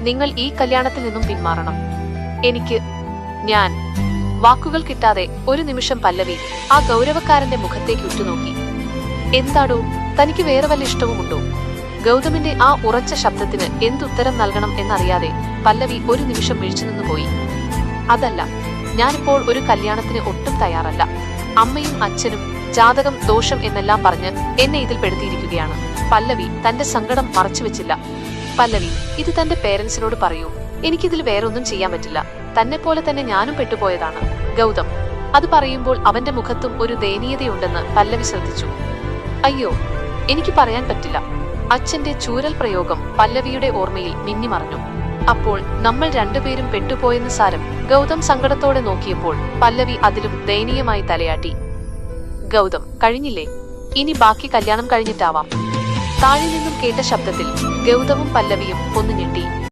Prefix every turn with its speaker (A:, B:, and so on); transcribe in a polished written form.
A: നിങ്ങൾ ഈ കല്യാണത്തിൽ നിന്നും പിന്മാറണം. എനിക്ക് ഞാൻ വാക്കുകൾ കിട്ടാതെ ഒരു നിമിഷം പല്ലവി ആ ഗൗരവക്കാരന്റെ മുഖത്തേക്ക് ഉറ്റുനോക്കി. എന്താടോ, തനിക്ക് വേറെ വല്ല ഇഷ്ടവുമുണ്ടോ? ഗൗതമിന്റെ ആ ഉറച്ച ശബ്ദത്തിന് എന്തുത്തരം നൽകണം എന്നറിയാതെ പല്ലവി ഒരു നിമിഷം മിഴിച്ചുനിന്നു പോയി. അതല്ല, ഞാനിപ്പോൾ ഒരു കല്യാണത്തിന് ഒട്ടും തയ്യാറല്ല. അമ്മയും അച്ഛനും ജാതകം ദോഷം എന്നെല്ലാം പറഞ്ഞ് എന്നെ ഇതിൽ പെടുത്തിയിരിക്കുകയാണ്. പല്ലവി തന്റെ സങ്കടം മറച്ചുവെച്ചില്ല. പല്ലവി, ഇത് തന്റെ പേരൻസിനോട് പറയൂ. എനിക്കിതിൽ വേറൊന്നും ചെയ്യാൻ പറ്റില്ല. തന്നെ പോലെ തന്നെ ഞാനും പെട്ടുപോയതാണ്. ഗൗതം അത് പറയുമ്പോൾ അവന്റെ മുഖത്തും ഒരു ദയനീയതയുണ്ടെന്ന് പല്ലവി ശ്രദ്ധിച്ചു. അയ്യോ, എനിക്ക് പറയാൻ പറ്റില്ല. അച്ഛന്റെ ചൂരൽ പ്രയോഗം പല്ലവിയുടെ ഓർമ്മയിൽ മിന്നിമറഞ്ഞു. അപ്പോൾ നമ്മൾ രണ്ടുപേരും പെട്ടുപോയെന്ന് സാരം. ഗൗതം സങ്കടത്തോടെ നോക്കിയപ്പോൾ പല്ലവി അതിലും ദയനീയമായി തലയാട്ടി. ഗൗതം, കഴിഞ്ഞില്ലേ? ഇനി ബാക്കി കല്യാണം കഴിഞ്ഞിട്ടാവാം. താഴെ നിന്നും കേട്ട ശബ്ദത്തിൽ ഗൗതമും പല്ലവിയും ഒന്ന് ഞെട്ടി.